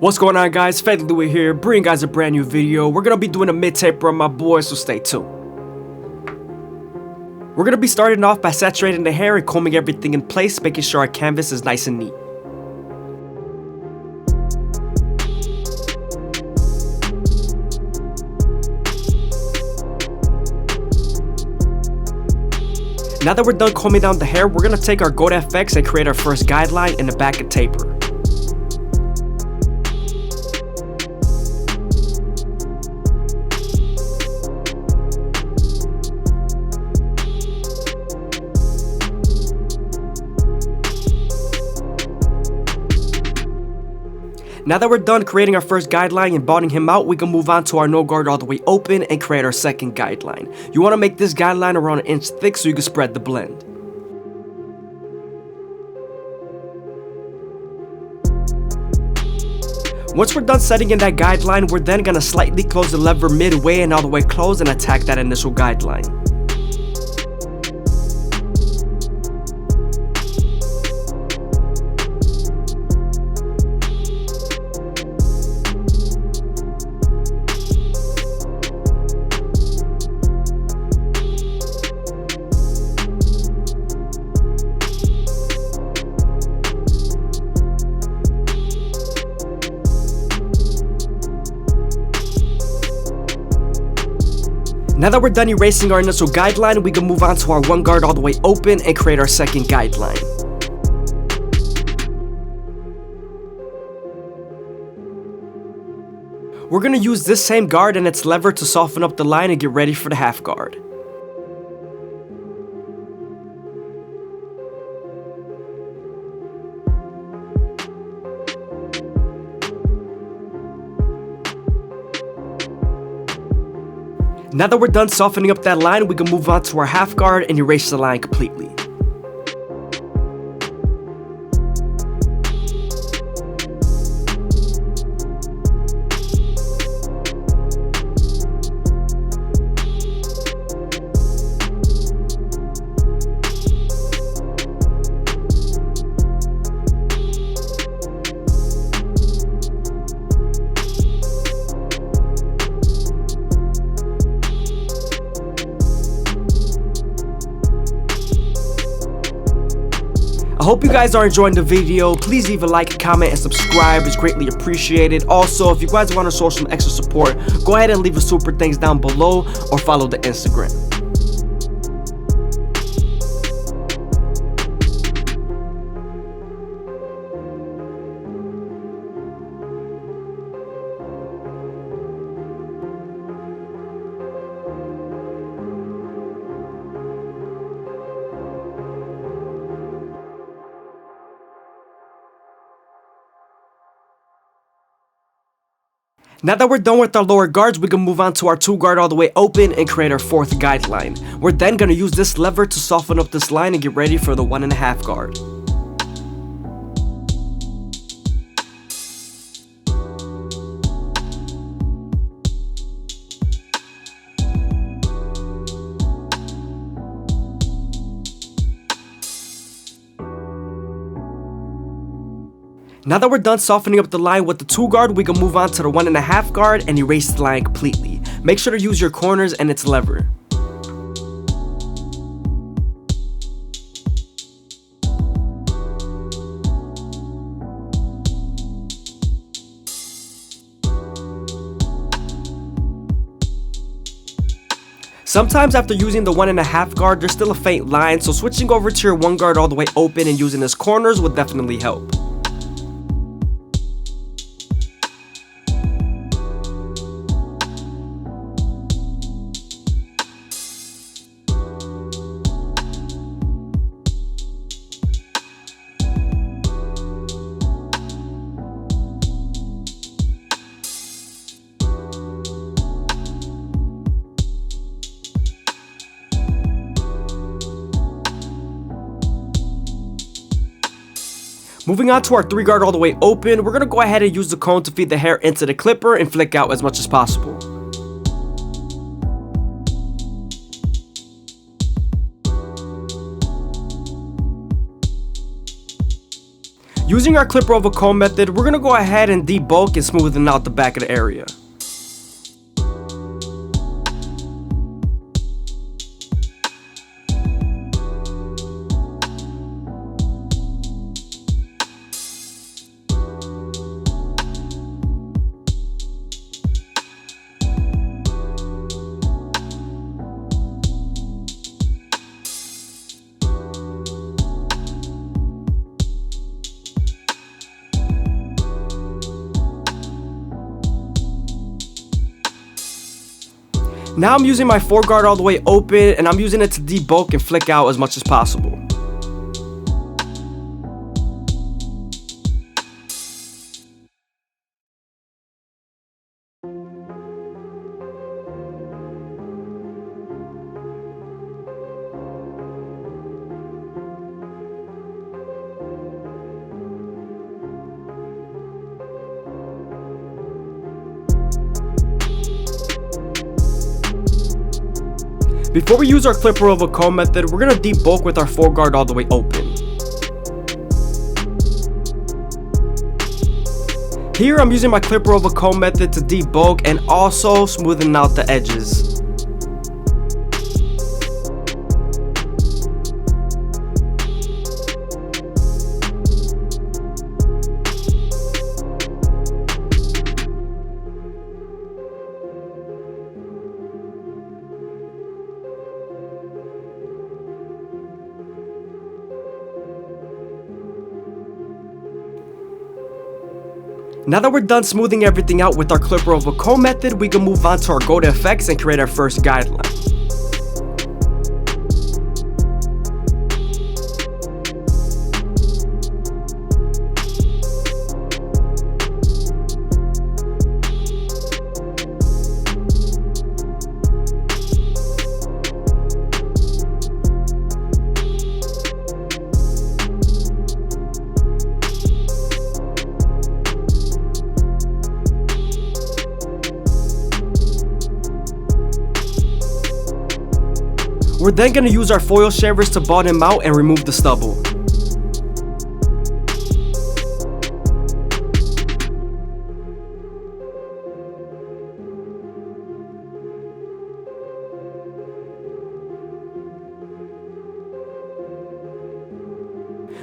What's going on, guys? FadeitLuie here, bringing guys a brand new video. We're gonna be doing a mid-taper on my boy, so stay tuned. We're gonna be starting off by saturating the hair and combing everything in place, making sure our canvas is nice and neat. Now that we're done combing down the hair, we're gonna take our Gold FX and create our first guideline in the back and taper. Now that we're done creating our first guideline and bottoming him out, we can move on to our no guard all the way open and create our second guideline. You want to make this guideline around an inch thick so you can spread the blend. Once we're done setting in that guideline, we're then going to slightly close the lever midway and all the way close and attack that initial guideline. Now that we're done erasing our initial guideline, we can move on to our one guard all the way open and create our second guideline. We're going to use this same guard and its lever to soften up the line and get ready for the half guard. Now that we're done softening up that line, we can move on to our half guard and erase the line completely. I hope you guys are enjoying the video. Please leave a like, comment, and subscribe. It's greatly appreciated. Also, if you guys want to show some extra support, go ahead and leave a super thanks down below or follow the Instagram. Now that we're done with our lower guards, we can move on to our two guard all the way open and create our fourth guideline. We're then going to use this lever to soften up this line and get ready for the 1.5 guard. Now that we're done softening up the line with the 2 guard, we can move on to the 1.5 guard and erase the line completely. Make sure to use your corners and its lever. Sometimes after using the 1.5 guard, there's still a faint line, so switching over to your 1 guard all the way open and using its corners would definitely help. Moving on to our 3 guard all the way open, we're going to go ahead and use the comb to feed the hair into the clipper and flick out as much as possible. Using our clipper over comb method, we're going to go ahead and debulk and smoothen out the back of the area. Now I'm using my foreguard all the way open, and I'm using it to debulk and flick out as much as possible. Before we use our clipper over comb method, we're going to debulk with our foreguard all the way open. Here I'm using my clipper over comb method to debulk and also smoothing out the edges. Now that we're done smoothing everything out with our clipper over comb method, we can move on to our go to effects and create our first guideline. We're then going to use our foil shavers to bottom out and remove the stubble.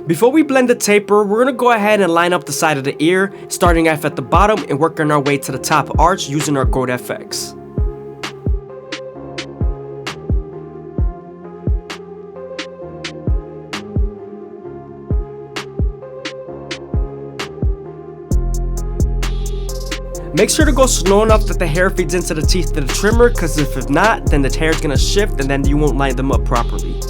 Before we blend the taper, we're going to go ahead and line up the side of the ear, starting off at the bottom and working our way to the top arch using our Gold FX. Make sure to go slow enough that the hair feeds into the teeth of the trimmer, because if not, then the hair is going to shift and then you won't line them up properly.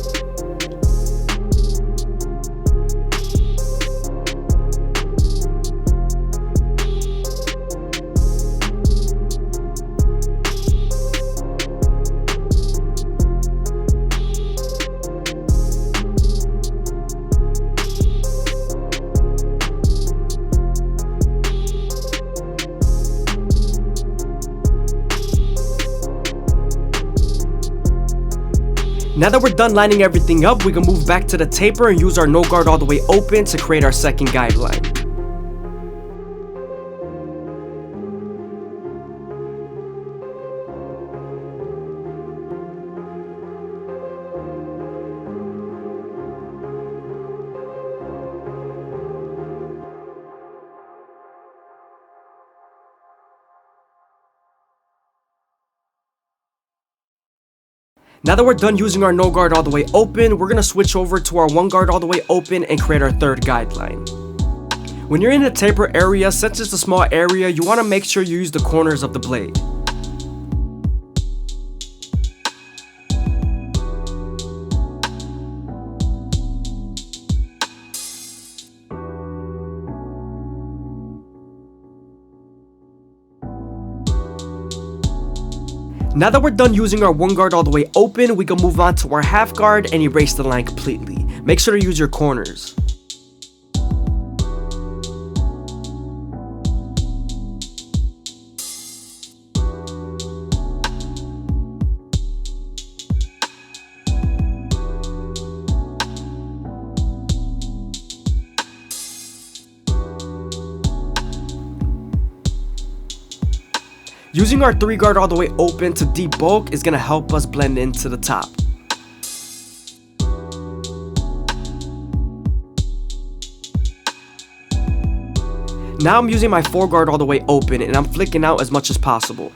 Now that we're done lining everything up, we can move back to the taper and use our no guard all the way open to create our second guideline. Now that we're done using our no guard all the way open, we're going to switch over to our one guard all the way open and create our third guideline. When you're in the taper area, since it's a small area, you want to make sure you use the corners of the blade. Now that we're done using our one guard all the way open, we can move on to our half guard and erase the line completely. Make sure to use your corners. Using our 3 guard all the way open to debulk is going to help us blend into the top. Now I'm using my 4 guard all the way open and I'm flicking out as much as possible.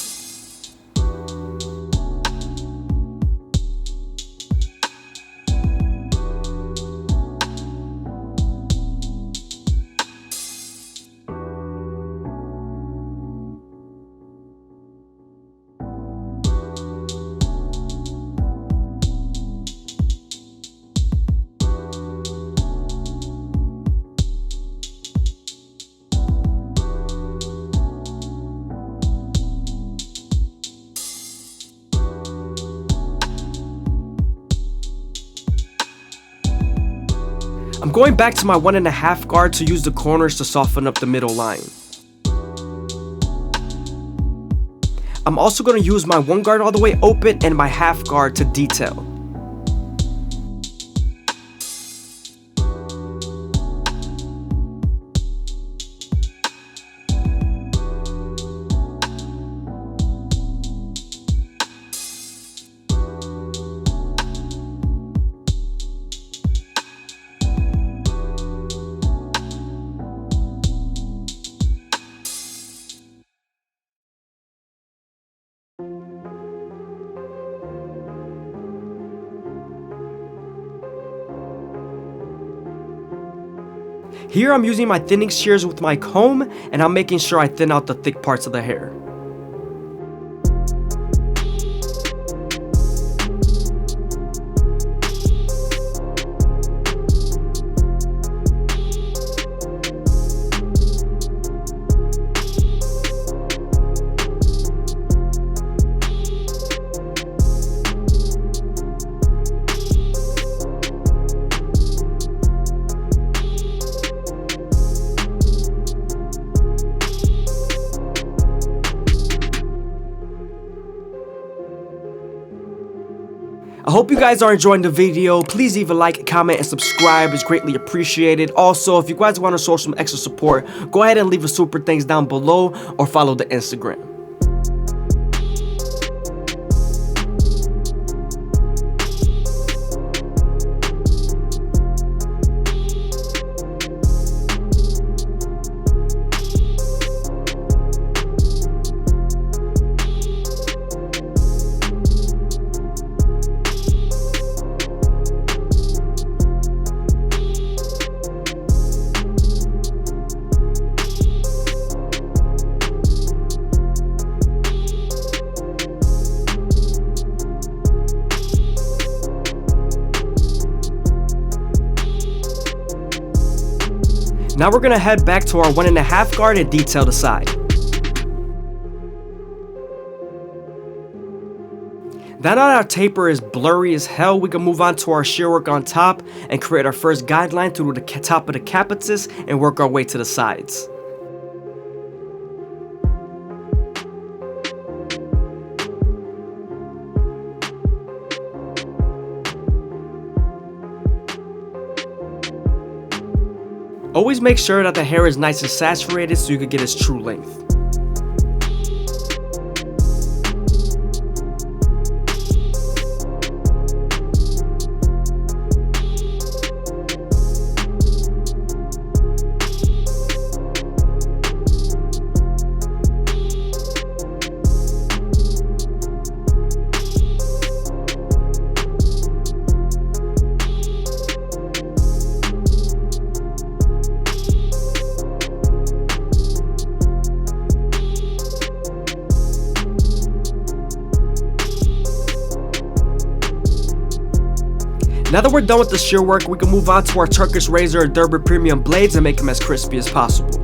I'm going back to my 1.5 guard to use the corners to soften up the middle line. I'm also going to use my 1 guard all the way open and my 1/2 guard to detail. Here I'm using my thinning shears with my comb and I'm making sure I thin out the thick parts of the hair. I hope you guys are enjoying the video. Please leave a like, comment, and subscribe. It's greatly appreciated. Also, if you guys want to show some extra support, go ahead and leave a super thanks down below or follow the Instagram. Now we're gonna head back to our 1.5 guard and detail the side. Now that our taper is blurry as hell, we can move on to our shear work on top and create our first guideline through the top of the capitis and work our way to the sides. Always make sure that the hair is nice and saturated so you can get its true length. Now that we're done with the shear work, we can move on to our Turkish razor or Derby premium blades and make them as crispy as possible.